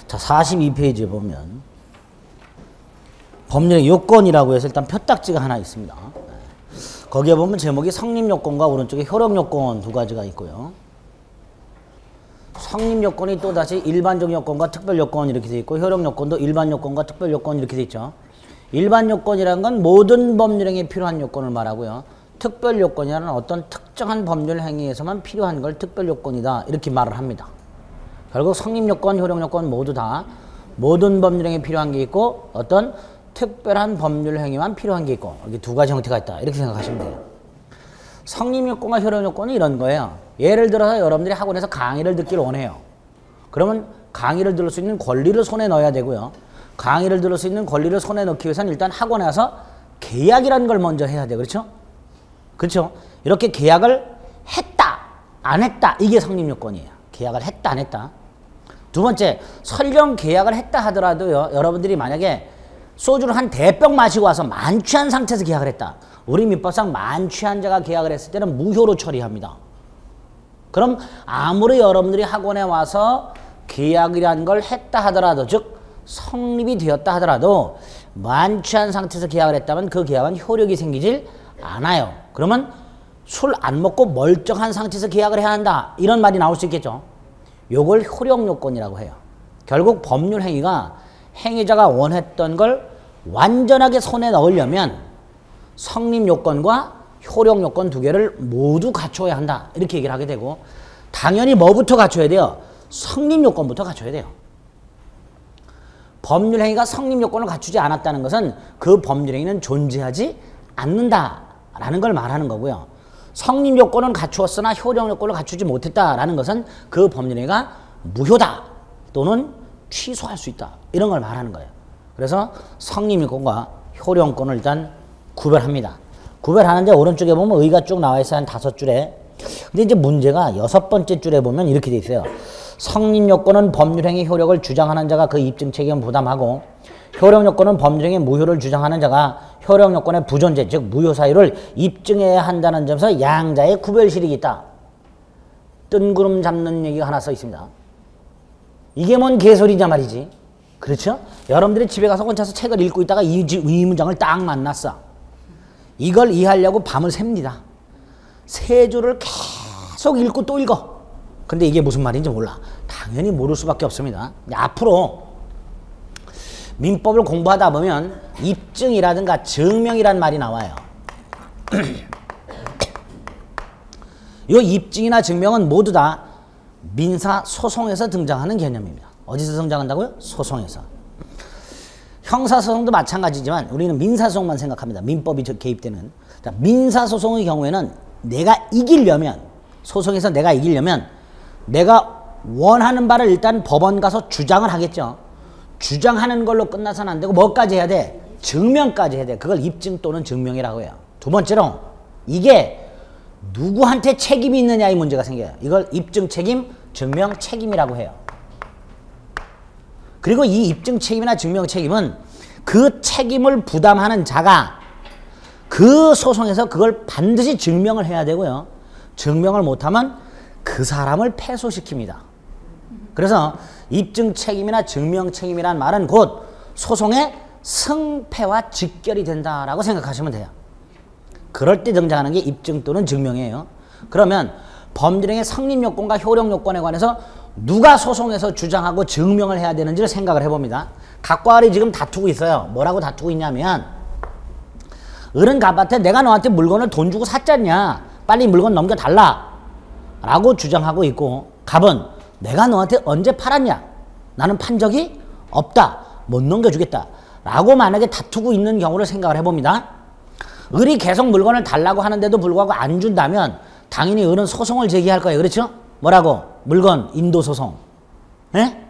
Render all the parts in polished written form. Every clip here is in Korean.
자, 42페이지에 보면 법률의 요건이라고 해서 일단 표딱지가 하나 있습니다. 거기에 보면 제목이 성립요건과 오른쪽에 효력요건 두 가지가 있고요. 성립요건이 또다시 일반적 요건과 특별요건 이렇게 돼 있고, 효력요건도 일반요건과 특별요건 이렇게 돼 있죠. 일반요건이라는 건 모든 법률행위에 필요한 요건을 말하고요. 특별요건이라는 어떤 특정한 법률 행위에서만 필요한 걸 특별요건이다 이렇게 말을 합니다. 결국 성립요건, 효력요건 모두 다 모든 법률행위에 필요한 게 있고 어떤 특별한 법률 행위만 필요한 게 있고, 이렇게 두 가지 형태가 있다 이렇게 생각하시면 돼요. 성립요건과 효력요건은 이런 거예요. 예를 들어서 여러분들이 학원에서 강의를 듣기를 원해요. 그러면 강의를 들을 수 있는 권리를 손에 넣어야 되고요. 강의를 들을 수 있는 권리를 손에 넣기 위해서는 일단 학원에 와서 계약이라는 걸 먼저 해야 돼요. 그렇죠? 그렇죠? 이렇게 계약을 했다, 안 했다, 이게 성립요건이에요. 계약을 했다, 안 했다. 두 번째, 설령 계약을 했다 하더라도요, 여러분들이 만약에 소주를 한 대병 마시고 와서 만취한 상태에서 계약을 했다. 우리 민법상 만취한 자가 계약을 했을 때는 무효로 처리합니다. 그럼 아무리 여러분들이 학원에 와서 계약이라는 걸 했다 하더라도, 즉 성립이 되었다 하더라도 만취한 상태에서 계약을 했다면 그 계약은 효력이 생기질 않아요. 그러면 술 안 먹고 멀쩡한 상태에서 계약을 해야 한다, 이런 말이 나올 수 있겠죠. 요걸 효력요건이라고 해요. 결국 법률 행위가 행위자가 원했던 걸 완전하게 손에 넣으려면 성립요건과 효력요건 두 개를 모두 갖춰야 한다 이렇게 얘기를 하게 되고, 당연히 뭐부터 갖춰야 돼요? 성립요건부터 갖춰야 돼요. 법률행위가 성립요건을 갖추지 않았다는 것은 그 법률행위는 존재하지 않는다라는 걸 말하는 거고요. 성립요건은 갖추었으나 효력요건을 갖추지 못했다라는 것은 그 법률행위가 무효다 또는 취소할 수 있다 이런 걸 말하는 거예요. 그래서 성립요건과 효력요건을 일단 구별합니다. 구별하는데 오른쪽에 보면 의가 쭉 나와 있어요. 한 5줄에. 근데 이제 문제가 6번째 줄에 보면 이렇게 돼 있어요. 성립요건은 법률행위 효력을 주장하는 자가 그 입증 책임을 부담하고, 효력요건은 법률행위 무효를 주장하는 자가 효력요건의 부존재, 즉 무효 사유를 입증해야 한다는 점에서 양자의 구별실익이 있다. 뜬구름 잡는 얘기가 하나 써 있습니다. 이게 뭔 개소리냐 말이지. 그렇죠? 여러분들이 집에 가서 혼자서 책을 읽고 있다가 이 문장을 딱 만났어. 이걸 이해하려고 밤을 셉니다. 세 줄을 계속 읽고 또 읽어. 근데 이게 무슨 말인지 몰라. 당연히 모를 수밖에 없습니다. 앞으로 민법을 공부하다 보면 입증이라든가 증명이란 말이 나와요. 이 입증이나 증명은 모두 다 민사소송에서 등장하는 개념입니다. 어디서 등장한다고요? 소송에서. 형사소송도 마찬가지지만 우리는 민사소송만 생각합니다. 민법이 개입되는. 자, 민사소송의 경우에는 내가 이기려면, 소송에서 내가 이기려면 내가 원하는 바를 일단 법원 가서 주장을 하겠죠. 주장하는 걸로 끝나서는 안 되고 뭐까지 해야 돼? 증명까지 해야 돼. 그걸 입증 또는 증명이라고 해요. 두 번째로 이게 누구한테 책임이 있느냐 이 문제가 생겨요. 이걸 입증 책임, 증명 책임이라고 해요. 그리고 이 입증 책임이나 증명 책임은 그 책임을 부담하는 자가 그 소송에서 그걸 반드시 증명을 해야 되고요. 증명을 못하면 그 사람을 패소시킵니다. 그래서 입증 책임이나 증명 책임이란 말은 곧 소송의 승패와 직결이 된다라고 생각하시면 돼요. 그럴 때 등장하는 게 입증 또는 증명이에요. 그러면 법률행위의 성립요건과 효력요건에 관해서 누가 소송에서 주장하고 증명을 해야 되는지를 생각을 해봅니다. 각과 을이 지금 다투고 있어요. 뭐라고 다투고 있냐면, 을은 갑한테 내가 너한테 물건을 돈 주고 샀잖냐, 빨리 물건 넘겨달라 라고 주장하고 있고, 갑은 내가 너한테 언제 팔았냐, 나는 판 적이 없다, 못 넘겨주겠다 라고 만약에 다투고 있는 경우를 생각을 해봅니다. 을이 계속 물건을 달라고 하는데도 불구하고 안 준다면 당연히 을은 소송을 제기할 거예요. 그렇죠? 뭐라고? 물건 인도소송. 예?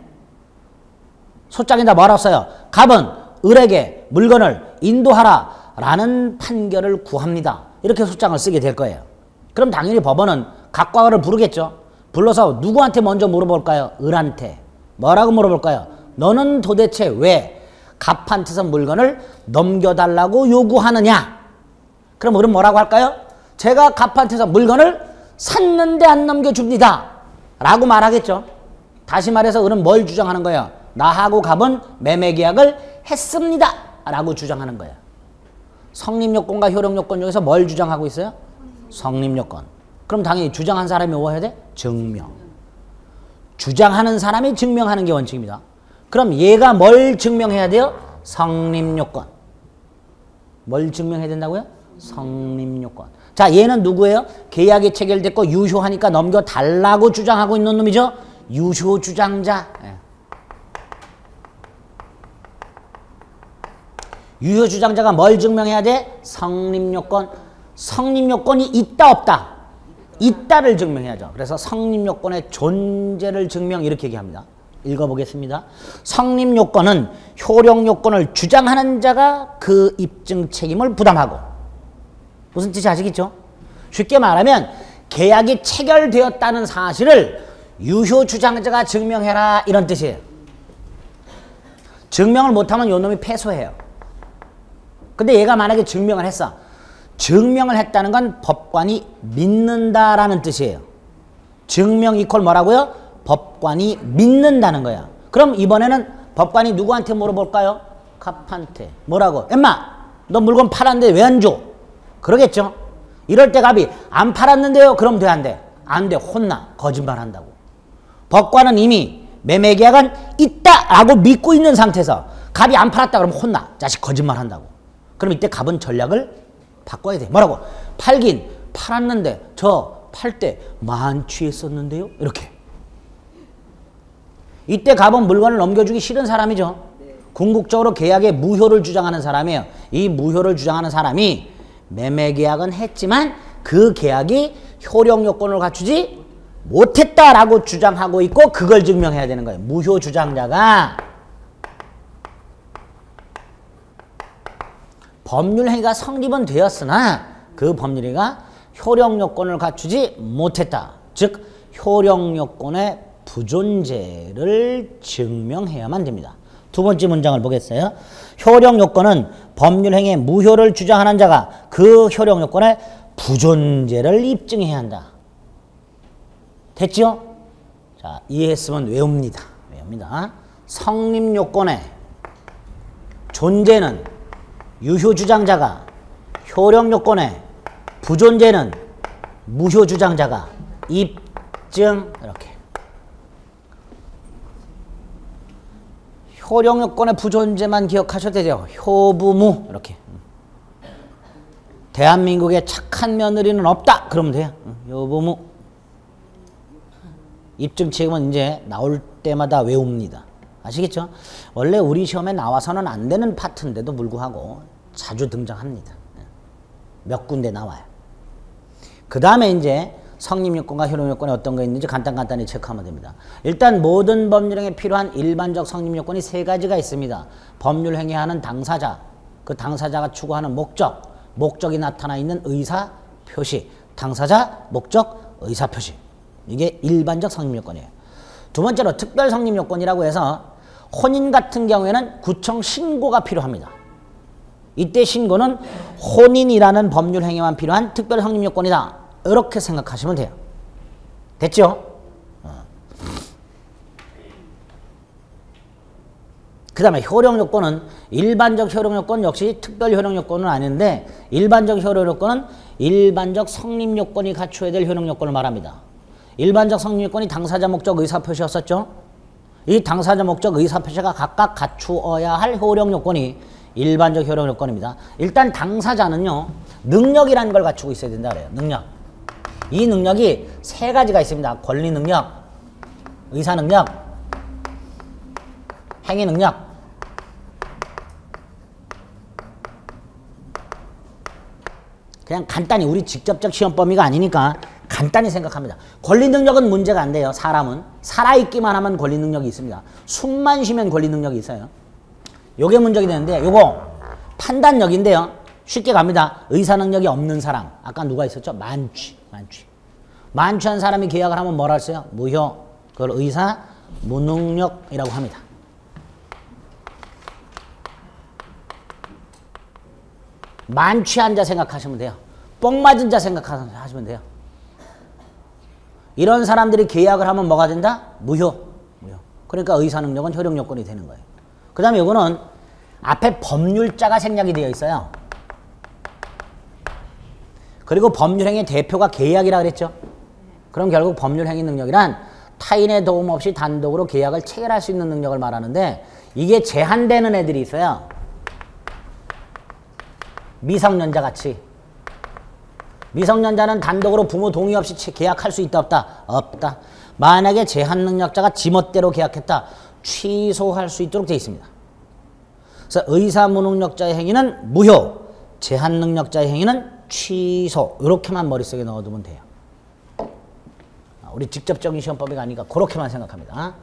소장에다 뭐라고 써요? 갑은 을에게 물건을 인도하라 라는 판결을 구합니다. 이렇게 소장을 쓰게 될 거예요. 그럼 당연히 법원은 갑과 을을 부르겠죠. 불러서 누구한테 먼저 물어볼까요? 을한테. 뭐라고 물어볼까요? 너는 도대체 왜 갑한테서 물건을 넘겨달라고 요구하느냐? 그럼 을은 뭐라고 할까요? 제가 갑한테서 물건을 샀는데 안 넘겨줍니다 라고 말하겠죠. 다시 말해서 그는 뭘 주장하는 거예요? 나하고 갑은 매매 계약을 했습니다 라고 주장하는 거예요. 성립요건과 효력요건 중에서 뭘 주장하고 있어요? 성립요건. 그럼 당연히 주장한 사람이 뭐 해야 돼? 증명. 주장하는 사람이 증명하는 게 원칙입니다. 그럼 얘가 뭘 증명해야 돼요? 성립요건. 뭘 증명해야 된다고요? 성립요건. 자, 얘는 누구예요? 계약이 체결됐고 유효하니까 넘겨달라고 주장하고 있는 놈이죠? 유효 주장자. 유효 주장자가 뭘 증명해야 돼? 성립요건. 성립요건이 있다 없다? 있다를 증명해야죠. 그래서 성립요건의 존재를 증명 이렇게 얘기합니다. 읽어보겠습니다. 성립요건은 효력요건을 주장하는 자가 그 입증 책임을 부담하고, 무슨 뜻인지 아시겠죠? 쉽게 말하면 계약이 체결되었다는 사실을 유효 주장자가 증명해라 이런 뜻이에요. 증명을 못하면 요 놈이 패소해요. 근데 얘가 만약에 증명을 했어. 증명을 했다는 건 법관이 믿는다라는 뜻이에요. 증명 이퀄 뭐라고요? 법관이 믿는다는 거야. 그럼 이번에는 법관이 누구한테 물어볼까요? 갑한테. 뭐라고? 엠마 너 물건 팔았는데 왜 안 줘? 그러겠죠. 이럴 때 갑이 안 팔았는데요. 그럼 돼 안 돼? 안 돼. 혼나. 거짓말한다고. 법관은 이미 매매계약은 있다라고 믿고 있는 상태에서 갑이 안 팔았다 그러면 혼나. 자식 거짓말한다고. 그럼 이때 갑은 전략을 바꿔야 돼. 뭐라고? 팔긴 팔았는데 저 팔 때 만취했었는데요. 이렇게. 이때 갑은 물건을 넘겨주기 싫은 사람이죠. 궁극적으로 계약의 무효를 주장하는 사람이에요. 이 무효를 주장하는 사람이 매매계약은 했지만 그 계약이 효력요건을 갖추지 못했다라고 주장하고 있고 그걸 증명해야 되는 거예요. 무효 주장자가 법률행위가 성립은 되었으나 그 법률행위가 효력요건을 갖추지 못했다. 즉 효력요건의 부존재를 증명해야만 됩니다. 두 번째 문장을 보겠어요. 효력요건은 법률행위의 무효를 주장하는 자가 그 효력요건의 부존재를 입증해야 한다. 됐죠? 자, 이해했으면 외웁니다. 외웁니다. 성립요건의 존재는 유효주장자가, 효력요건의 부존재는 무효주장자가 입증. 이렇게. 효력요건의 부존재만 기억하셔도 되죠. 효부무. 이렇게. 대한민국에 착한 며느리는 없다. 그러면 돼요. 효부무. 입증 책임은 이제 나올 때마다 외웁니다. 아시겠죠? 원래 우리 시험에 나와서는 안 되는 파트인데도 불구하고 자주 등장합니다. 몇 군데 나와요. 그 다음에 이제 성립요건과 효력요건이 어떤 거 있는지 간단히 체크하면 됩니다. 일단 모든 법률행위에 필요한 일반적 성립요건이 세 가지가 있습니다. 법률행위하는 당사자, 그 당사자가 추구하는 목적, 목적이 나타나 있는 의사표시, 당사자, 목적, 의사표시. 이게 일반적 성립요건이에요. 두 번째로 특별 성립요건이라고 해서 혼인 같은 경우에는 구청 신고가 필요합니다. 이때 신고는 혼인이라는 법률행위만 필요한 특별 성립요건이다. 이렇게 생각하시면 돼요. 됐죠? 그 다음에 효력요건은 일반적 효력요건 역시 특별 효력요건은 아닌데 일반적 효력요건은 일반적 성립요건이 갖춰야 될 효력요건을 말합니다. 일반적 성립요건이 당사자 목적 의사표시였었죠. 이 당사자 목적 의사표시가 각각 갖추어야 할 효력요건이 일반적 효력요건입니다. 일단 당사자는요 능력이라는 걸 갖추고 있어야 된다 그래요. 능력. 이 능력이 세 가지가 있습니다. 권리능력, 의사능력, 행위능력. 그냥 간단히 우리 직접적 시험 범위가 아니니까 간단히 생각합니다. 권리능력은 문제가 안 돼요. 사람은 살아있기만 하면 권리능력이 있습니다. 숨만 쉬면 권리능력이 있어요. 요게 문제가 되는데 요거 판단력인데요. 쉽게 갑니다. 의사능력이 없는 사람. 아까 누가 있었죠? 만취한 사람이 계약을 하면 뭐라 했어요? 무효. 그걸 의사 무능력이라고 합니다. 만취한 자 생각하시면 돼요. 뽕 맞은 자 생각하시면 돼요. 이런 사람들이 계약을 하면 뭐가 된다? 무효. 그러니까 의사 능력은 효력 요건이 되는 거예요. 그 다음에 이거는 앞에 법률자가 생략이 되어 있어요. 그리고 법률행위 대표가 계약이라 그랬죠. 그럼 결국 법률행위 능력이란 타인의 도움 없이 단독으로 계약을 체결할 수 있는 능력을 말하는데 이게 제한되는 애들이 있어요. 미성년자 같이. 미성년자는 단독으로 부모 동의 없이 계약할 수 있다 없다? 없다. 만약에 제한 능력자가 지멋대로 계약했다. 취소할 수 있도록 되어 있습니다. 그래서 의사 무능력자의 행위는 무효, 제한 능력자의 행위는 취소. 이렇게만 머릿속에 넣어두면 돼요. 우리 직접적인 시험법이 아니니까 그렇게만 생각합니다.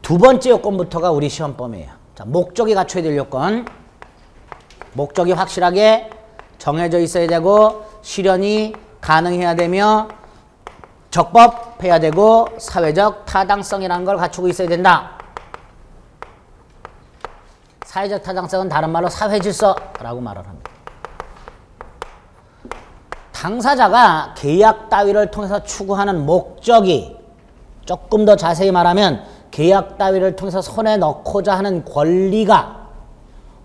두 번째 요건부터가 우리 시험법이에요. 자, 목적이 갖춰야 될 요건. 목적이 확실하게 정해져 있어야 되고 실현이 가능해야 되며 적법해야 되고 사회적 타당성이라는 걸 갖추고 있어야 된다. 사회적 타당성은 다른 말로 사회질서라고 말을 합니다. 당사자가 계약 따위를 통해서 추구하는 목적이 조금 더 자세히 말하면 계약 따위를 통해서 손에 넣고자 하는 권리가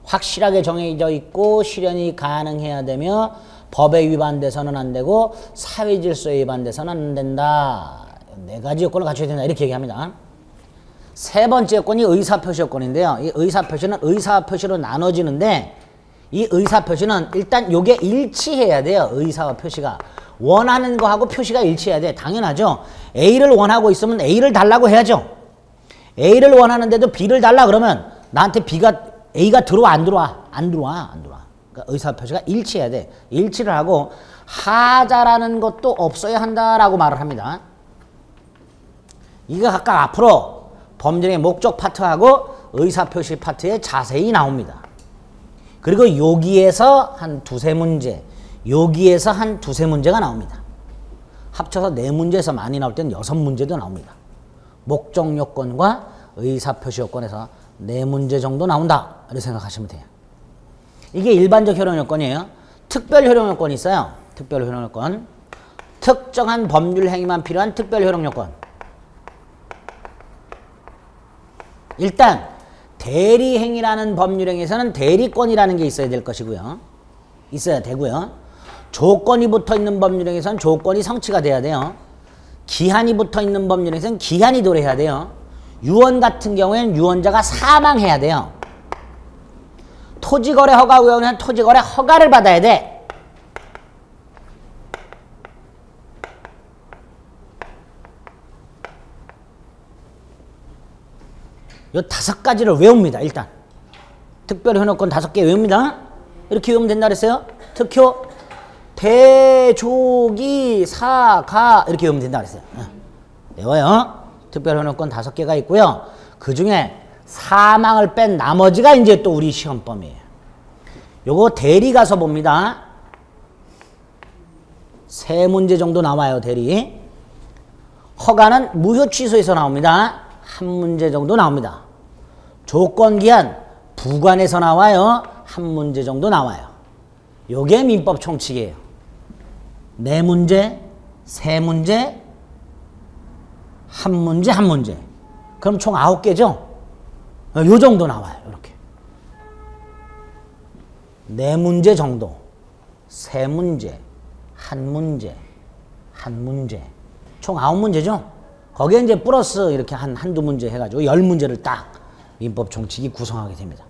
확실하게 정해져 있고 실현이 가능해야 되며 법에 위반돼서는 안 되고 사회질서에 위반돼서는 안 된다. 네 가지 요건을 갖춰야 된다. 이렇게 얘기합니다. 세 번째 요건이 의사표시 요건인데요. 이 의사표시는 의사표시로 나눠지는데 이 의사표시는 일단 요게 일치해야 돼요. 의사와 표시가. 원하는 거하고 표시가 일치해야 돼. 당연하죠. A를 원하고 있으면 A를 달라고 해야죠. A를 원하는데도 B를 달라 그러면 나한테 A가 들어와 안 들어와? 안 들어와. 그러니까 의사표시가 일치해야 돼. 일치를 하고 하자라는 것도 없어야 한다라고 말을 합니다. 이거 각각 앞으로 범죄의 목적 파트하고 의사표시 파트에 자세히 나옵니다. 그리고 여기에서 한 두세 문제, 여기에서 한 두세 문제가 나옵니다. 합쳐서 네 문제에서 많이 나올 때는 6문제도 나옵니다. 목적 요건과 의사표시 요건에서 4문제 정도 나온다. 이렇게 생각하시면 돼요. 이게 일반적 효력 요건이에요. 특별 효력 요건이 있어요. 특별 효력 요건. 특정한 법률 행위만 필요한 특별 효력 요건. 일단 대리행위라는 법률행위에서는 대리권이라는 게 있어야 될 것이고요. 있어야 되고요. 조건이 붙어있는 법률행위에서는 조건이 성취가 돼야 돼요. 기한이 붙어있는 법률행위에서는 기한이 도래해야 돼요. 유언 같은 경우에는 유언자가 사망해야 돼요. 토지거래 허가구역은 토지거래 허가를 받아야 돼. 요 5가지를 외웁니다. 일단 특별효력권 5개 외웁니다. 이렇게 외우면 된다 그랬어요. 특효, 대조기, 사가 이렇게 외우면 된다 그랬어요. 외워요. 특별효력권 5개가 있고요. 그 중에 사망을 뺀 나머지가 이제 또 우리 시험범이에요. 요거 대리 가서 봅니다. 3문제 정도 나와요. 대리. 허가는 무효 취소에서 나옵니다. 1문제 정도 나옵니다. 조건기한 부관에서 나와요. 1문제 정도 나와요. 요게 민법 총칙이에요. 4문제, 3문제, 1문제. 그럼 총 9개죠? 요 정도 나와요. 이렇게. 4문제 정도. 3문제, 1문제. 총 9문제죠? 거기에 이제 플러스 이렇게 한두 문제 해가지고 10문제를 딱 민법 총칙이 구성하게 됩니다.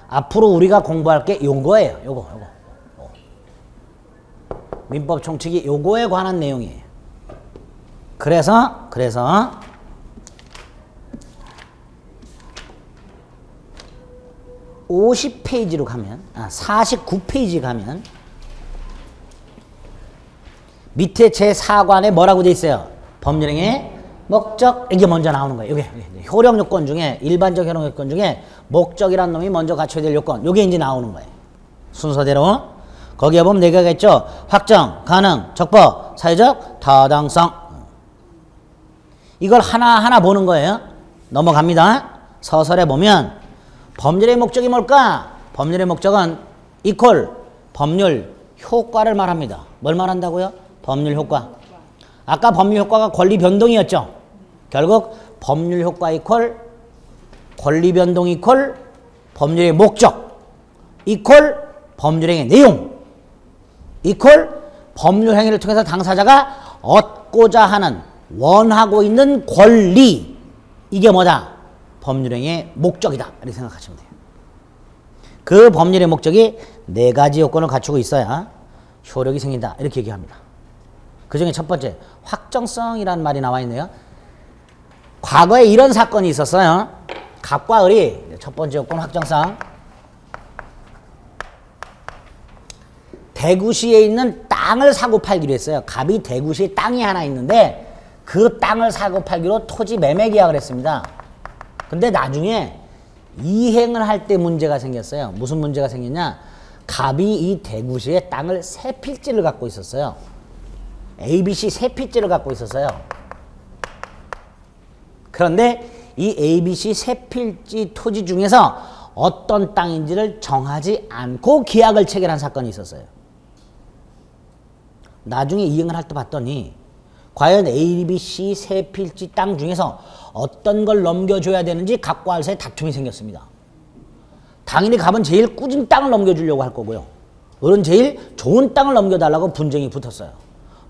앞으로 우리가 공부할 게 요거예요. 요거. 민법 총칙이 요거에 관한 내용이에요. 그래서 50페이지로 가면 49페이지 가면 밑에 제4관에 뭐라고 돼 있어요? 법률행위 목적 이게 먼저 나오는 거예요. 이게 효력 요건 중에 일반적 효력 요건 중에 목적이란 놈이 먼저 갖춰야 될 요건. 요게 이제 나오는 거예요. 순서대로. 거기에 보면 4개가 있죠. 확정, 가능, 적법, 사회적 타당성. 이걸 하나하나 보는 거예요. 넘어갑니다. 서설에 보면 법률의 목적이 뭘까? 법률의 목적은 이퀄 법률 효과를 말합니다. 뭘 말한다고요? 법률 효과. 아까 법률 효과가 권리 변동이었죠. 결국 법률 효과 이퀄 권리 변동 이퀄 법률의 목적 이퀄 법률행위 내용 이퀄 법률 행위를 통해서 당사자가 얻고자 하는 원하고 있는 권리 이게 뭐다? 법률행위의 목적이다 이렇게 생각하시면 돼요. 그 법률의 목적이 4가지 요건을 갖추고 있어야 효력이 생긴다 이렇게 얘기합니다. 그 중에 첫 번째 확정성이라는 말이 나와 있네요. 과거에 이런 사건이 있었어요. 갑과 을이 첫 번째 요건 확정성. 대구시에 있는 땅을 사고 팔기로 했어요. 갑이 대구시에 땅이 하나 있는데 그 땅을 사고 팔기로 토지 매매 계약을 했습니다. 근데 나중에 이행을 할 때 문제가 생겼어요. 무슨 문제가 생겼냐? 갑이 이 대구시에 땅을 3필지를 갖고 있었어요. ABC 3필지를 갖고 있었어요. 그런데 이 ABC 3필지 토지 중에서 어떤 땅인지를 정하지 않고 계약을 체결한 사건이 있었어요. 나중에 이행을 할 때 봤더니 과연 ABC 3필지 땅 중에서 어떤 걸 넘겨줘야 되는지 갑과 을 사이에 다툼이 생겼습니다. 당연히 갑은 제일 꾸준 땅을 넘겨주려고 할 거고요. 을은 제일 좋은 땅을 넘겨달라고 분쟁이 붙었어요.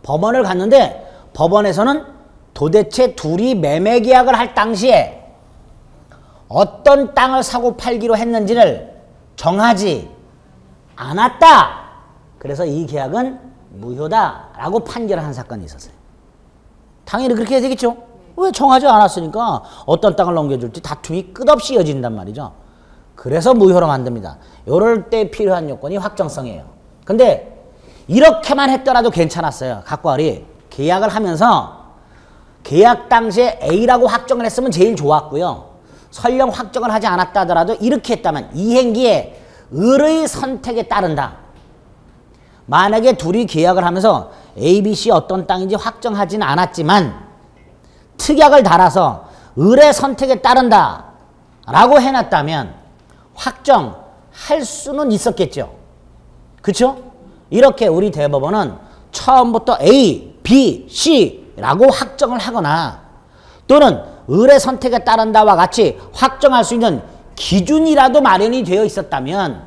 법원을 갔는데 법원에서는 도대체 둘이 매매 계약을 할 당시에 어떤 땅을 사고 팔기로 했는지를 정하지 않았다. 그래서 이 계약은 무효다라고 판결을 한 사건이 있었어요. 당연히 그렇게 해야 되겠죠. 왜 정하지 않았으니까 어떤 땅을 넘겨줄지 다툼이 끝없이 이어진단 말이죠. 그래서 무효로 만듭니다. 이럴 때 필요한 요건이 확정성이에요. 근데 이렇게만 했더라도 괜찮았어요. 갑과 을이 계약을 하면서 계약 당시에 A라고 확정을 했으면 제일 좋았고요. 설령 확정을 하지 않았다 하더라도 이렇게 했다면 이행기에 을의 선택에 따른다. 만약에 둘이 계약을 하면서 ABC 어떤 땅인지 확정하지는 않았지만 특약을 달아서 을의 선택에 따른다 라고 해놨다면 확정할 수는 있었겠죠. 그쵸? 이렇게 우리 대법원은 처음부터 A, B, C 라고 확정을 하거나 또는 을의 선택에 따른다와 같이 확정할 수 있는 기준이라도 마련이 되어 있었다면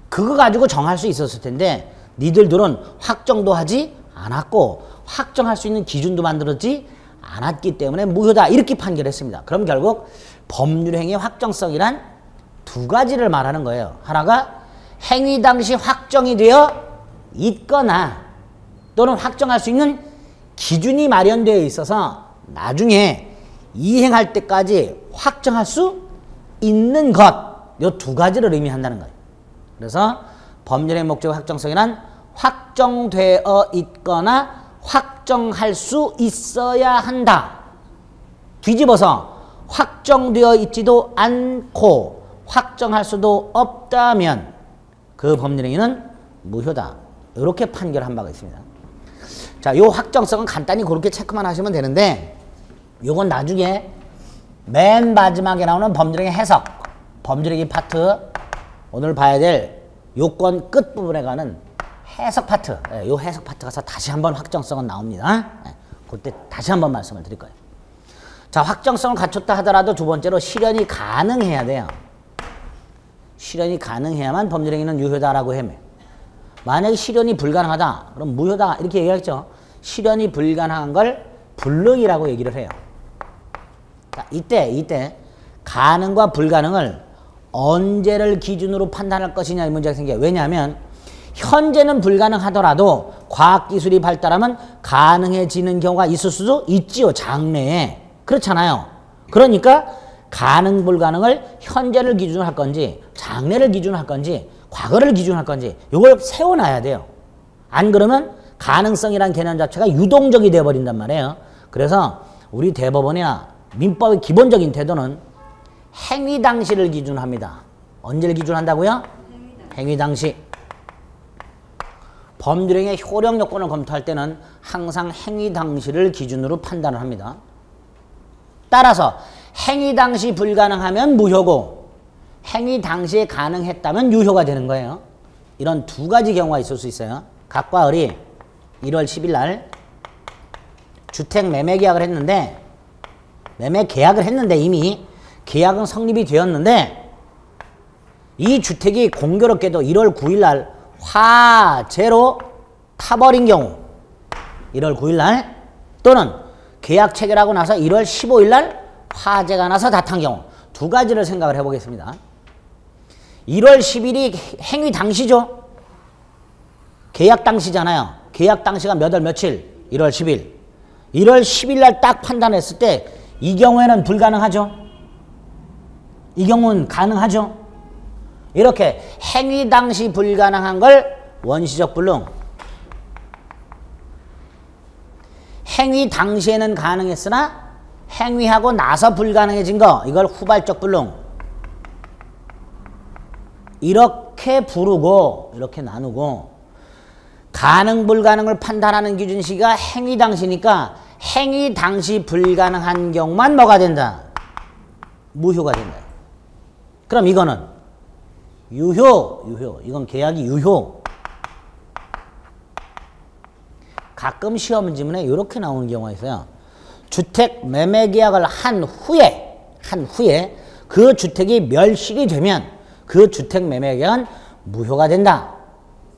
그거 가지고 정할 수 있었을 텐데 니들들은 확정도 하지 않았고 확정할 수 있는 기준도 만들었지 않았기 때문에 무효다 이렇게 판결했습니다. 그럼 결국 법률행위의 확정성이란 2가지를 말하는 거예요. 하나가 행위 당시 확정이 되어 있거나 또는 확정할 수 있는 기준이 마련되어 있어서 나중에 이행할 때까지 확정할 수 있는 것, 이 2가지를 의미한다는 거예요. 그래서 법률의 목적 확정성이란 확정되어 있거나 확정할 수 있어야 한다. 뒤집어서 확정되어 있지도 않고 확정할 수도 없다면 그 법률행위는 무효다. 이렇게 판결한 바가 있습니다. 자, 요 확정성은 간단히 그렇게 체크만 하시면 되는데 요건 나중에 맨 마지막에 나오는 법률행위 해석, 법률행위 파트 오늘 봐야 될 요건 끝부분에 가는 해석 파트, 요 해석 파트 가서 다시 한번 확정성은 나옵니다. 그때 다시 한번 말씀을 드릴 거예요. 자, 확정성을 갖췄다 하더라도 두 번째로 실현이 가능해야 돼요. 실현이 가능해야만 법률행위는 유효다라고 해요. 만약에 실현이 불가능하다, 그럼 무효다 이렇게 얘기하겠죠. 실현이 불가능한 걸 불능이라고 얘기를 해요. 자, 이때 가능과 불가능을 언제를 기준으로 판단할 것이냐 이 문제가 생겨요. 왜냐하면 현재는 불가능하더라도 과학기술이 발달하면 가능해지는 경우가 있을 수도 있지요. 장래에. 그렇잖아요. 그러니까 가능 불가능을 현재를 기준으로 할 건지 장래를 기준으로 할 건지 과거를 기준으로 할 건지 이걸 세워놔야 돼요. 안 그러면 가능성이란 개념 자체가 유동적이 되어버린단 말이에요. 그래서 우리 대법원이나 민법의 기본적인 태도는 행위 당시를 기준합니다. 언제를 기준한다고요? 행위 당시. 법률행위의 효력 요건을 검토할 때는 항상 행위 당시를 기준으로 판단을 합니다. 따라서 행위 당시 불가능하면 무효고 행위 당시에 가능했다면 유효가 되는 거예요. 이런 2가지 경우가 있을 수 있어요. 갑과 을이 1월 10일 날 주택 매매 계약을 했는데 매매 계약을 했는데 이미 계약은 성립이 되었는데 이 주택이 공교롭게도 1월 9일 날 화재로 타버린 경우 1월 9일 날 또는 계약 체결하고 나서 1월 15일 날 화재가 나서 다 탄 경우 두 가지를 생각을 해보겠습니다. 1월 10일이 행위 당시죠. 계약 당시잖아요. 계약 당시가 몇 월 며칠? 1월 10일. 1월 10일 날 딱 판단했을 때 이 경우에는 불가능하죠. 이 경우는 가능하죠. 이렇게 행위 당시 불가능한 걸 원시적 불능. 행위 당시에는 가능했으나 행위하고 나서 불가능해진 거 이걸 후발적 불능. 이렇게 부르고 이렇게 나누고 가능 불가능을 판단하는 기준 시기가 행위 당시니까 행위 당시 불가능한 경우만 뭐가 된다? 무효가 된다. 그럼 이거는 유효. 이건 계약이 유효. 가끔 시험 문제문에 이렇게 나오는 경우가 있어요. 주택 매매 계약을 한 후에 그 주택이 멸실이 되면 그 주택 매매 계약은 무효가 된다.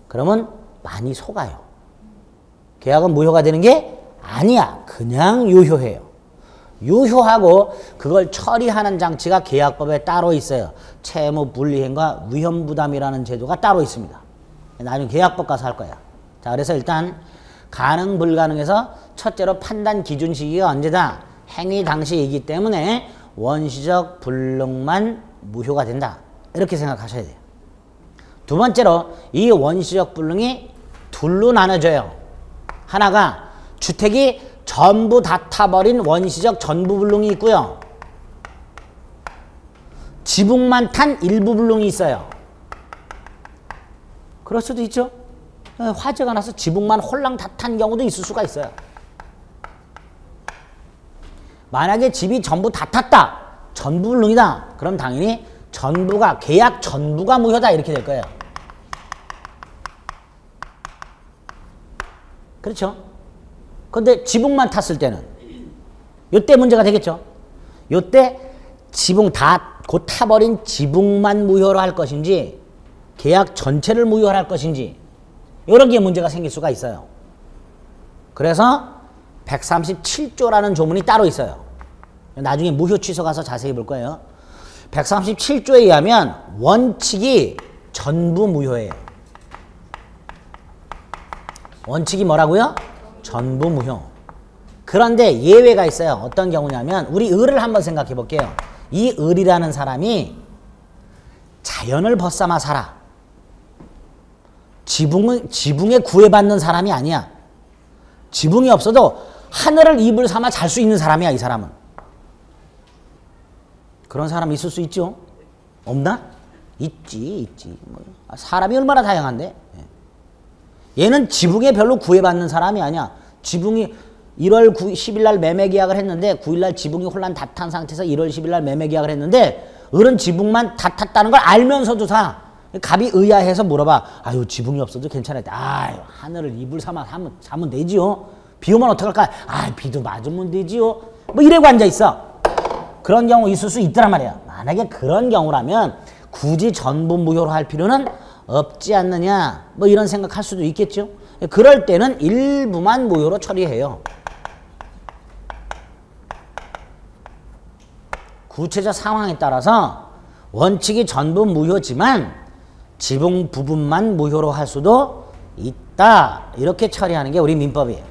그러면 많이 속아요. 계약은 무효가 되는 게 아니야. 그냥 유효해요. 유효하고 그걸 처리하는 장치가 계약법에 따로 있어요. 채무 분리행과 위험부담이라는 제도가 따로 있습니다. 나중에 계약법 가서 할 거야. 자, 그래서 일단 가능 불가능에서 첫째로 판단 기준 시기가 언제다? 행위 당시이기 때문에 원시적 불능만 무효가 된다. 이렇게 생각하셔야 돼요. 두 번째로 이 원시적 불능이 둘로 나눠져요. 하나가 주택이 전부 다 타버린 원시적 전부 불능이 있고요. 지붕만 탄 일부 불능이 있어요. 그럴 수도 있죠. 화재가 나서 지붕만 홀랑 다 탄 경우도 있을 수가 있어요. 만약에 집이 전부 다 탔다. 전부 불능이다. 그럼 당연히 전부가 계약 전부가 무효다 이렇게 될 거예요. 그렇죠? 근데 지붕만 탔을 때는 요때 문제가 되겠죠. 요때 지붕 다 곧 타버린 지붕만 무효로 할 것인지 계약 전체를 무효로 할 것인지 이런 게 문제가 생길 수가 있어요. 그래서 137조라는 조문이 따로 있어요. 나중에 무효 취소 가서 자세히 볼 거예요. 137조에 의하면 원칙이 전부 무효예요. 원칙이 뭐라고요? 전부 무효. 그런데 예외가 있어요. 어떤 경우냐면 우리 을을 한번 생각해 볼게요. 이 을이라는 사람이 자연을 벗삼아 살아. 지붕에 구애받는 사람이 아니야. 지붕이 없어도 하늘을 이불 삼아 잘 수 있는 사람이야. 이 사람은. 그런 사람 있을 수 있죠? 없나? 있지. 사람이 얼마나 다양한데? 얘는 지붕에 별로 구애받는 사람이 아니야. 지붕이 1월 10일 날 매매 계약을 했는데 9일 날 지붕이 혼란 다 탄 상태에서 1월 10일 날 매매 계약을 했는데 을은 지붕만 다 탔다는 걸 알면서도 사. 갑이 의아해서 물어봐. 아유 지붕이 없어도 괜찮았대. 아유 하늘을 이불 삼아 사면 되지요. 비 오면 어떡할까? 아 비도 맞으면 되지요. 뭐 이래고 앉아있어. 그런 경우 있을 수 있더란 말이야. 만약에 그런 경우라면 굳이 전부 무효로 할 필요는 없지 않느냐. 뭐 이런 생각할 수도 있겠죠. 그럴 때는 일부만 무효로 처리해요. 구체적 상황에 따라서 원칙이 전부 무효지만 지붕 부분만 무효로 할 수도 있다. 이렇게 처리하는 게 우리 민법이에요.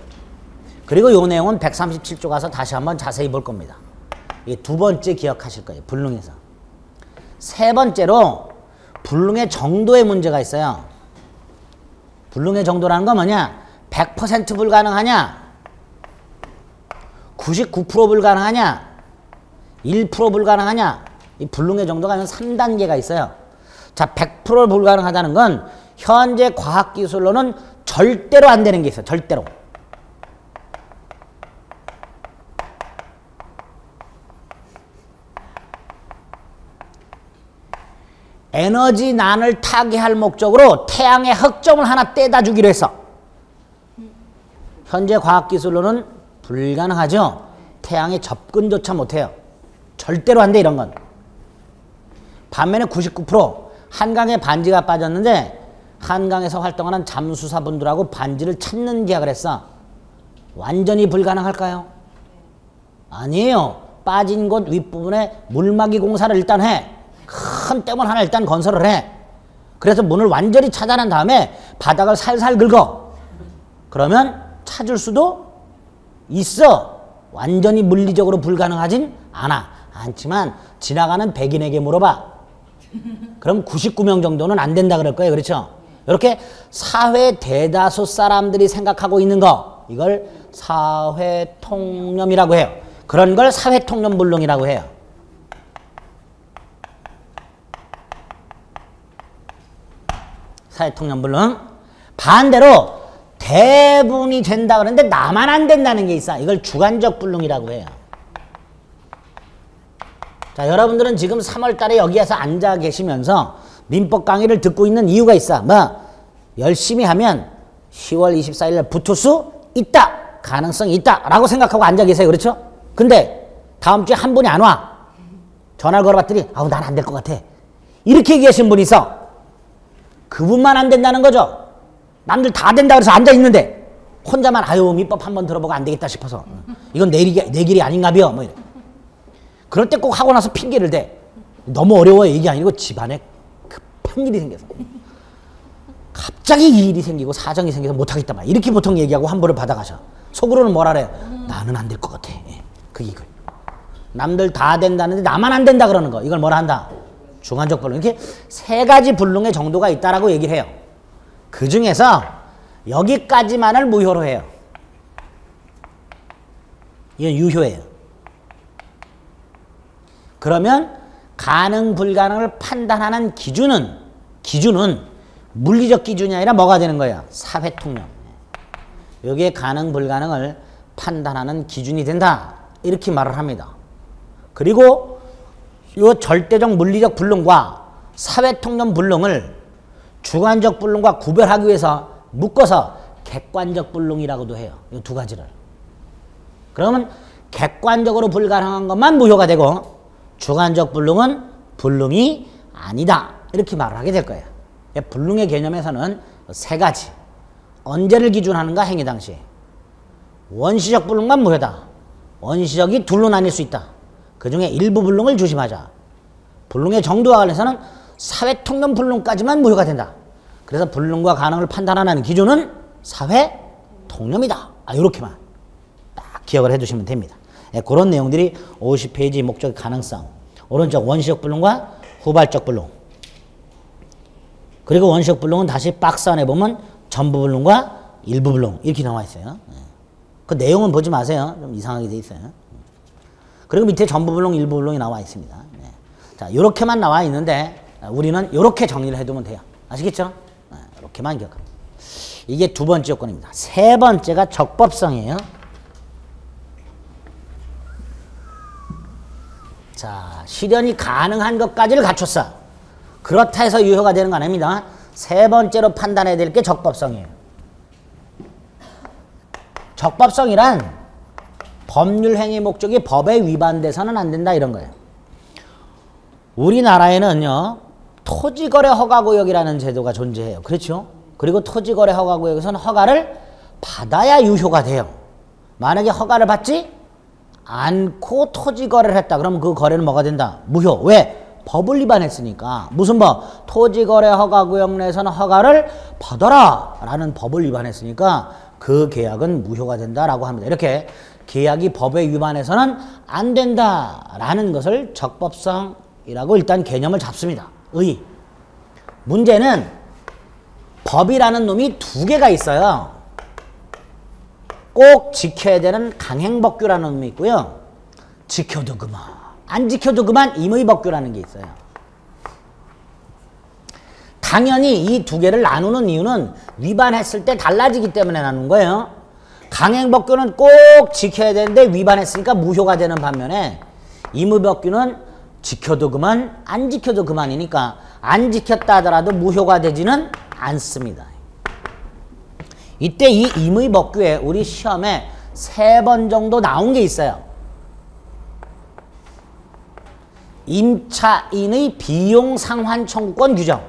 그리고 이 내용은 137조 가서 다시 한번 자세히 볼 겁니다. 이 두 번째 기억하실 거예요. 불능에서. 세 번째로 불능의 정도의 문제가 있어요. 불능의 정도라는 건 뭐냐? 100% 불가능하냐? 99% 불가능하냐? 1% 불가능하냐? 이 불능의 정도가 3단계가 있어요. 자, 100% 불가능하다는 건 현재 과학기술로는 절대로 안 되는 게 있어요. 절대로. 에너지난을 타개할 목적으로 태양의 흑점을 하나 떼다 주기로 했어. 현재 과학기술로는 불가능하죠. 태양에 접근조차 못해요. 절대로 안 돼, 이런 건. 반면에 99% 한강에 반지가 빠졌는데 한강에서 활동하는 잠수사분들하고 반지를 찾는 계약을 했어. 완전히 불가능할까요? 아니에요. 빠진 곳 윗부분에 물막이 공사를 일단 해. 큰 댐을 하나 일단 건설을 해. 그래서 문을 완전히 차단한 다음에 바닥을 살살 긁어. 그러면 찾을 수도 있어. 완전히 물리적으로 불가능하진 않지만 지나가는 백인에게 물어봐. 그럼 99명 정도는 안 된다 그럴 거예요. 그렇죠? 이렇게 사회 대다수 사람들이 생각하고 있는 거, 이걸 사회통념이라고 해요. 그런 걸 사회통념불능이라고 해요. 사회통념불능. 반대로 대부분이 된다 그러는데 나만 안 된다는 게 있어. 이걸 주관적 불능이라고 해요. 자, 여러분들은 지금 3월 달에 여기에서 앉아 계시면서 민법 강의를 듣고 있는 이유가 있어. 열심히 하면 10월 24일 날 붙을 수 있다. 가능성이 있다. 라고 생각하고 앉아 계세요. 그렇죠? 근데 다음 주에 한 분이 안 와. 전화를 걸어봤더니 아우 난 안 될 것 같아. 이렇게 얘기하신 분이 있어. 그분만 안 된다는 거죠. 남들 다 된다 그래서 앉아 있는데 혼자만 아유 민법 한번 들어보고 안 되겠다 싶어서 이건 내 길이 아닌가벼. 뭐 이래. 그럴 때 꼭 하고 나서 핑계를 대. 너무 어려워요. 이게 아니고 집안에 급한 일이 생겨서 갑자기 이 일이 생기고 사정이 생겨서 못하겠다 말 이렇게 보통 얘기하고 환불을 받아가셔. 속으로는 뭐라 그래? 나는 안 될 것 같아. 그 이걸 남들 다 된다는데 나만 안 된다 그러는 거. 이걸 뭐라 한다? 주관적 불능. 이렇게 세 가지 불능의 정도가 있다라고 얘기를 해요. 그 중에서 여기까지만을 무효로 해요. 이건 유효예요. 그러면 가능 불가능을 판단하는 기준은 물리적 기준이 아니라 뭐가 되는 거야? 사회통념. 여기에 가능 불가능을 판단하는 기준이 된다. 이렇게 말을 합니다. 그리고 이 절대적 물리적 불능과 사회통념 불능을 주관적 불능과 구별하기 위해서 묶어서 객관적 불능이라고도 해요. 이 두 가지를. 그러면 객관적으로 불가능한 것만 무효가 되고 주관적 불능은 불능이 아니다. 이렇게 말을 하게 될 거예요. 불능의 개념에서는 세 가지. 언제를 기준하는가? 행위 당시. 원시적 불능만 무효다. 원시적이 둘로 나뉠 수 있다. 그 중에 일부 불능을 조심하자. 불능의 정도와 관련해서는 사회통념 불능까지만 무효가 된다. 그래서 불능과 가능을 판단하는 기준은 사회통념이다. 이렇게만 딱 기억을 해두시면 됩니다. 그런 내용들이 50페이지 목적 가능성. 오른쪽 원시적 불능과 후발적 불능. 그리고 원시적 불능은 다시 박스 안에 보면 전부 불능과 일부 불능 이렇게 나와 있어요. 그 내용은 보지 마세요. 좀 이상하게 돼 있어요. 그리고 밑에 전부 불능, 일부 불능이 나와 있습니다. 자, 이렇게만 나와 있는데 우리는 이렇게 정리를 해두면 돼요. 아시겠죠? 이렇게만 기억합니다. 이게 두 번째 요건입니다. 세 번째가 적법성이에요. 자, 실현이 가능한 것까지를 갖췄어. 그렇다 해서 유효가 되는 거 아닙니다. 세 번째로 판단해야 될 게 적법성이에요. 적법성이란 법률 행위 목적이 법에 위반돼서는 안 된다 이런 거예요. 우리나라에는요. 토지거래 허가구역이라는 제도가 존재해요. 그렇죠? 그리고 토지거래 허가구역에서는 허가를 받아야 유효가 돼요. 만약에 허가를 받지 않고 토지거래를 했다. 그러면 그 거래는 뭐가 된다? 무효. 왜? 법을 위반했으니까. 무슨 법? 토지거래 허가구역 내에서는 허가를 받아라 라는 법을 위반했으니까 그 계약은 무효가 된다라고 합니다. 이렇게 계약이 법에 위반해서는 안 된다라는 것을 적법성이라고 일단 개념을 잡습니다. 문제는 법이라는 놈이 두 개가 있어요. 꼭 지켜야 되는 강행법규라는 놈이 있고요. 지켜도 그만, 안 지켜도 그만 임의법규라는 게 있어요. 당연히 이 두 개를 나누는 이유는 위반했을 때 달라지기 때문에 나눈 거예요. 강행법규는 꼭 지켜야 되는데 위반했으니까 무효가 되는 반면에 임의법규는 지켜도 그만, 안 지켜도 그만이니까 안 지켰다 하더라도 무효가 되지는 않습니다. 이때 이 임의법규에 우리 시험에 3번 정도 나온 게 있어요. 임차인의 비용 상환 청구권 규정.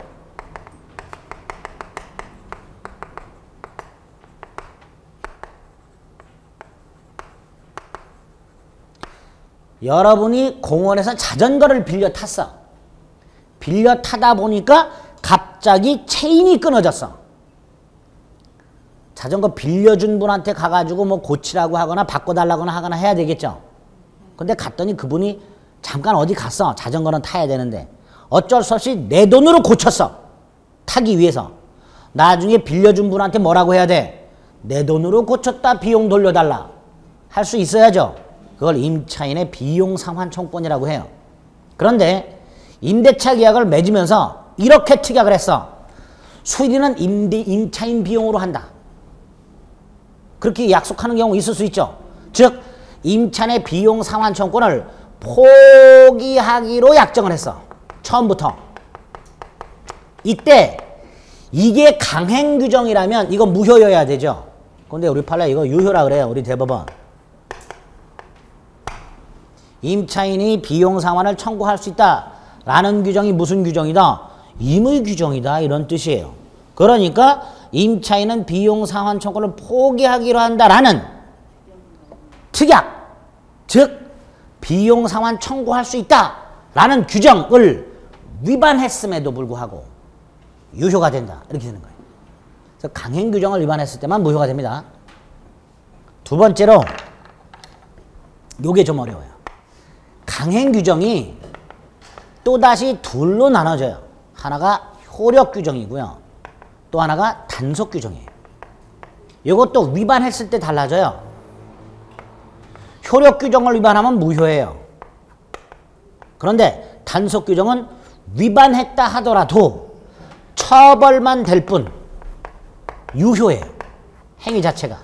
여러분이 공원에서 자전거를 빌려 탔어. 빌려 타다 보니까 갑자기 체인이 끊어졌어. 자전거 빌려준 분한테 가가지고 뭐 고치라고 하거나 바꿔달라거나 하거나 해야 되겠죠. 근데 갔더니 그분이 잠깐 어디 갔어. 자전거는 타야 되는데 어쩔 수 없이 내 돈으로 고쳤어. 타기 위해서. 나중에 빌려준 분한테 뭐라고 해야 돼? 내 돈으로 고쳤다, 비용 돌려달라 할 수 있어야죠. 그걸 임차인의 비용 상환 청구권이라고 해요. 그런데 임대차 계약을 맺으면서 이렇게 특약을 했어. 수리는 임차인 비용으로 한다. 그렇게 약속하는 경우 있을 수 있죠. 즉 임차인의 비용 상환 청구권을 포기하기로 약정을 했어. 처음부터. 이때 이게 강행 규정이라면 이거 무효여야 되죠. 근데 우리 판례 이거 유효라 그래요. 우리 대법원. 임차인이 비용 상환을 청구할 수 있다라는 규정이 무슨 규정이다? 임의 규정이다 이런 뜻이에요. 그러니까 임차인은 비용 상환 청구를 포기하기로 한다라는 특약, 즉 비용 상환 청구할 수 있다라는 규정을 위반했음에도 불구하고 유효가 된다 이렇게 되는 거예요. 그래서 강행 규정을 위반했을 때만 무효가 됩니다. 두 번째로 요게 좀 어려워요. 강행 규정이 또다시 둘로 나눠져요. 하나가 효력 규정이고요. 또 하나가 단속 규정이에요. 이것도 위반했을 때 달라져요. 효력 규정을 위반하면 무효예요. 그런데 단속 규정은 위반했다 하더라도 처벌만 될 뿐 유효해요. 행위 자체가.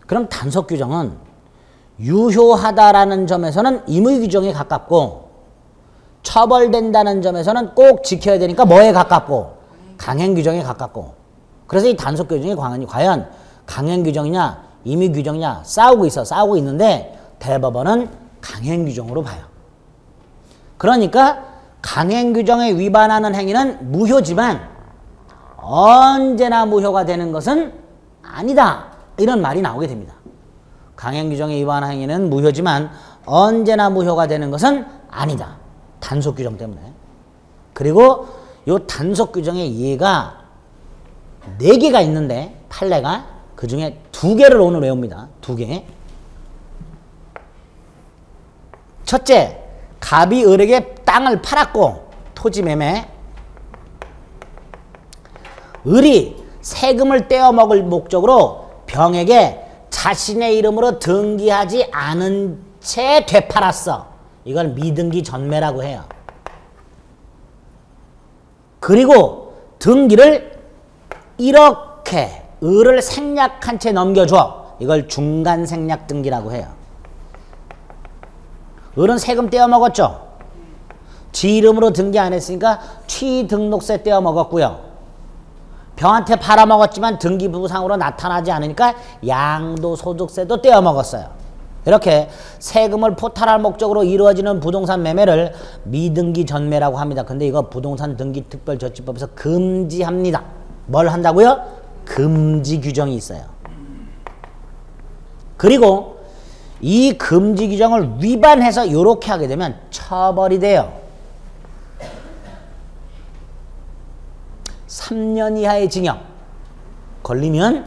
그럼 단속 규정은 유효하다라는 점에서는 임의 규정에 가깝고 처벌된다는 점에서는 꼭 지켜야 되니까 뭐에 가깝고? 강행 규정에 가깝고. 그래서 이 단속 규정이 과연 강행 규정이냐 임의 규정이냐 싸우고 있는데 대법원은 강행 규정으로 봐요. 그러니까 강행 규정에 위반하는 행위는 무효지만 언제나 무효가 되는 것은 아니다. 이런 말이 나오게 됩니다. 강행 규정에 위반한 행위는 무효지만 언제나 무효가 되는 것은 아니다. 단속 규정 때문에. 그리고 이 단속 규정의 예가 4개가 있는데 판례가 그 중에 2개를 오늘 외웁니다. 2개. 첫째, 갑이 을에게 땅을 팔았고 토지 매매. 을이 세금을 떼어 먹을 목적으로 병에게 자신의 이름으로 등기하지 않은 채 되팔았어. 이걸 미등기 전매라고 해요. 그리고 등기를 이렇게 을을 생략한 채 넘겨줘. 이걸 중간 생략 등기라고 해요. 을은 세금 떼어 먹었죠. 지 이름으로 등기 안 했으니까 취등록세 떼어 먹었고요. 병한테 팔아먹었지만 등기부상으로 나타나지 않으니까 양도소득세도 떼어먹었어요. 이렇게 세금을 포탈할 목적으로 이루어지는 부동산 매매를 미등기 전매라고 합니다. 근데 이거 부동산 등기특별저지법에서 금지합니다. 뭘 한다고요? 금지 규정이 있어요. 그리고 이 금지 규정을 위반해서 이렇게 하게 되면 처벌이 돼요. 3년 이하의 징역, 걸리면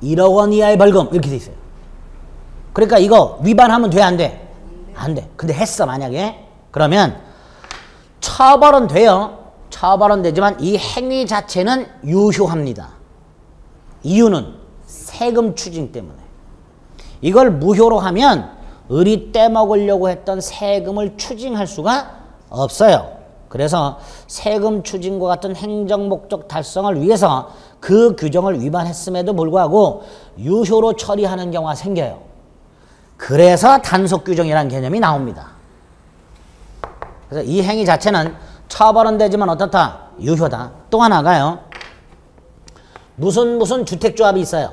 1억 원 이하의 벌금 이렇게 돼 있어요. 그러니까 이거 위반하면 돼, 안 돼? 안 돼. 근데 했어 만약에. 그러면 처벌은 돼요. 처벌은 되지만 이 행위 자체는 유효합니다. 이유는 세금 추징 때문에. 이걸 무효로 하면 을이 떼먹으려고 했던 세금을 추징할 수가 없어요. 그래서 세금 추징과 같은 행정 목적 달성을 위해서 그 규정을 위반했음에도 불구하고 유효로 처리하는 경우가 생겨요. 그래서 단속 규정이라는 개념이 나옵니다. 그래서 이 행위 자체는 처벌은 되지만 어떻다? 유효다. 또 하나가요. 무슨 주택조합이 있어요.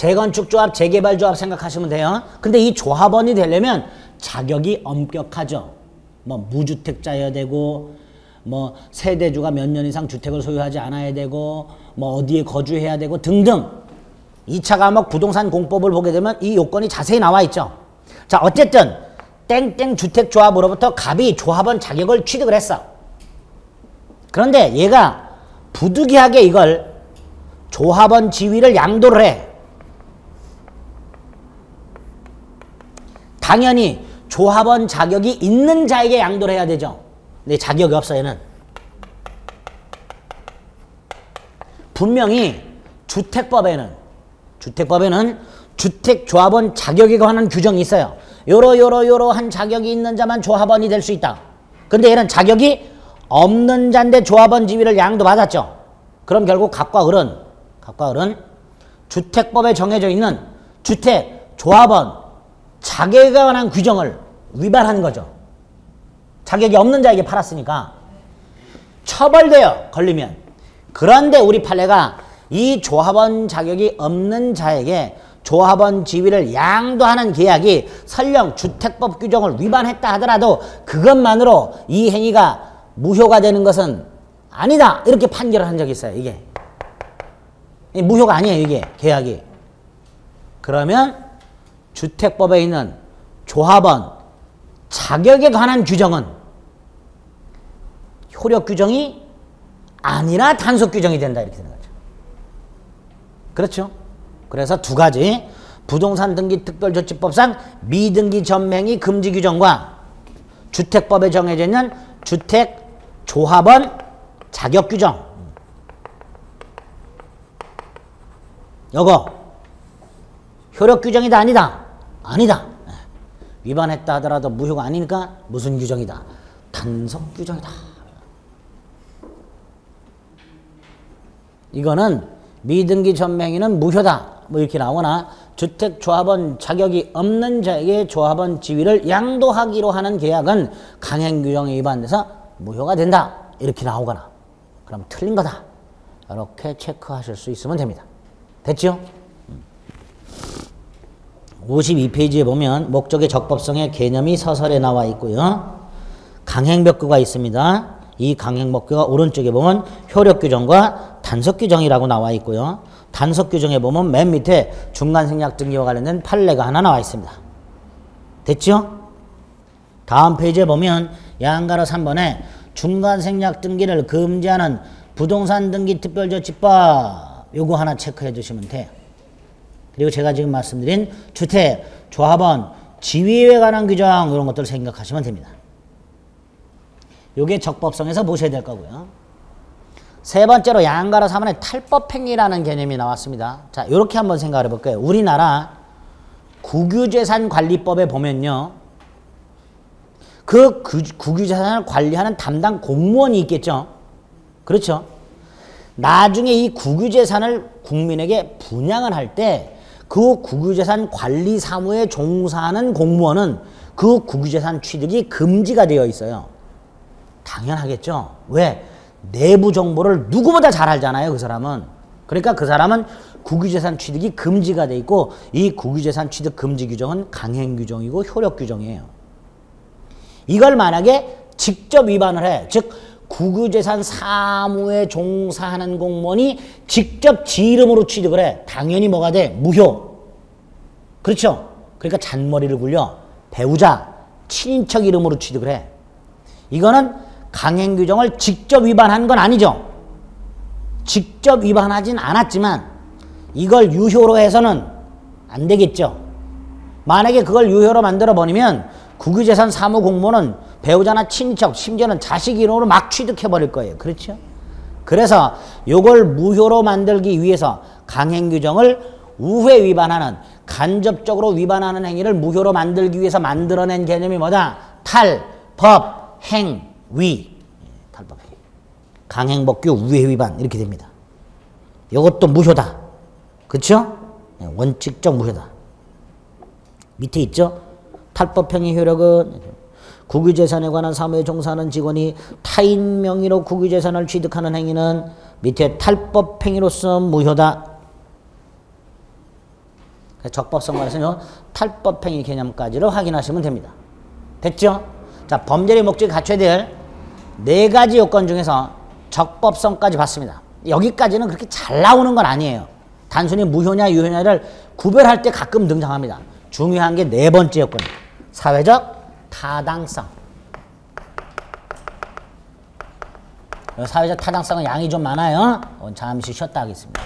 재건축조합, 재개발조합 생각하시면 돼요. 근데 이 조합원이 되려면 자격이 엄격하죠. 뭐 무주택자여야 되고, 뭐 세대주가 몇 년 이상 주택을 소유하지 않아야 되고, 뭐 어디에 거주해야 되고 등등. 2차 과목 부동산 공법을 보게 되면 이 요건이 자세히 나와 있죠. 자, 어쨌든 땡땡 주택조합으로부터 갑이 조합원 자격을 취득을 했어. 그런데 얘가 부득이하게 이걸 조합원 지위를 양도를 해. 당연히 조합원 자격이 있는 자에게 양도를 해야 되죠. 근데 자격이 없어 얘는. 분명히 주택법에는 주택조합원 자격에 관한 규정이 있어요. 요러한 자격이 있는 자만 조합원이 될 수 있다. 근데 얘는 자격이 없는 자인데 조합원 지위를 양도받았죠. 그럼 결국 갑과 을은 주택법에 정해져 있는 주택조합원 자격에 관한 규정을 위반한 거죠. 자격이 없는 자에게 팔았으니까 처벌돼요. 걸리면. 그런데 우리 판례가 이 조합원 자격이 없는 자에게 조합원 지위를 양도하는 계약이 설령 주택법 규정을 위반했다 하더라도 그것만으로 이 행위가 무효가 되는 것은 아니다. 이렇게 판결을 한 적이 있어요. 이게 무효가 아니에요. 이게 계약이. 그러면 주택법에 있는 조합원 자격에 관한 규정은 효력 규정이 아니라 단속 규정이 된다. 이렇게 되는 거죠. 그렇죠? 그래서 두 가지 부동산 등기 특별조치법상 미등기 전매행위 금지 규정과 주택법에 정해져 있는 주택 조합원 자격 규정. 요거 효력 규정이다 아니다? 아니다. 위반했다 하더라도 무효가 아니니까 무슨 규정이다? 단속 규정이다. 이거는 미등기 전매행위는 무효다. 뭐 이렇게 나오거나 주택조합원 자격이 없는 자에게 조합원 지위를 양도하기로 하는 계약은 강행규정에 위반돼서 무효가 된다. 이렇게 나오거나 그럼 틀린 거다. 이렇게 체크하실 수 있으면 됩니다. 됐죠? 52페이지에 보면 목적의 적법성의 개념이 서설에 나와 있고요. 강행법규가 있습니다. 이 강행법규가 오른쪽에 보면 효력규정과 단속규정이라고 나와 있고요. 단속규정에 보면 맨 밑에 중간생략등기와 관련된 판례가 하나 나와 있습니다. 됐죠? 다음 페이지에 보면 양가로 3번에 중간생략등기를 금지하는 부동산 등기 특별조치법 요거 하나 체크해 주시면 돼요. 그리고 제가 지금 말씀드린 주택, 조합원, 지위에 관한 규정 이런 것들을 생각하시면 됩니다. 요게 적법성에서 보셔야 될 거고요. 세 번째로 양가로 3번에 탈법행위라는 개념이 나왔습니다. 자, 요렇게 한번 생각해 볼게요. 우리나라 국유재산관리법에 보면요. 그 국유재산을 관리하는 담당 공무원이 있겠죠. 그렇죠. 나중에 이 국유재산을 국민에게 분양을 할 때 그 국유재산 관리 사무에 종사하는 공무원은 그 국유재산 취득이 금지가 되어 있어요. 당연하겠죠. 왜? 내부 정보를 누구보다 잘 알잖아요. 그 사람은. 그러니까 그 사람은 국유재산 취득이 금지가 돼 있고 이 국유재산 취득 금지 규정은 강행규정이고 효력규정이에요. 이걸 만약에 직접 위반을 해. 즉 국유재산 사무에 종사하는 공무원이 직접 지 이름으로 취득을 해. 당연히 뭐가 돼? 무효. 그렇죠? 그러니까 잔머리를 굴려. 배우자, 친인척 이름으로 취득을 해. 이거는 강행규정을 직접 위반한 건 아니죠. 직접 위반하진 않았지만 이걸 유효로 해서는 안 되겠죠. 만약에 그걸 유효로 만들어 버리면 국유재산 사무공무원은 배우자나 친척, 심지어는 자식 이름으로 막 취득해버릴 거예요. 그렇죠? 그래서 이걸 무효로 만들기 위해서 강행규정을 우회 위반하는, 간접적으로 위반하는 행위를 무효로 만들기 위해서 만들어낸 개념이 뭐다? 탈, 법, 행, 위. 탈법, 행. 강행법규 우회 위반 이렇게 됩니다. 이것도 무효다. 그렇죠? 원칙적 무효다. 밑에 있죠? 탈법행위 효력은 국유재산에 관한 사무에 종사하는 직원이 타인 명의로 국유재산을 취득하는 행위는 밑에 탈법행위로서 무효다. 적법성관에서는 탈법행위 개념까지를 확인하시면 됩니다. 됐죠? 자, 범죄의 목적이 갖춰야 될 4가지 요건 중에서 적법성까지 봤습니다. 여기까지는 그렇게 잘 나오는 건 아니에요. 단순히 무효냐 유효냐를 구별할 때 가끔 등장합니다. 중요한 게 4번째 요건입니다. 사회적 타당성. 사회적 타당성은 양이 좀 많아요. 잠시 쉬었다 하겠습니다.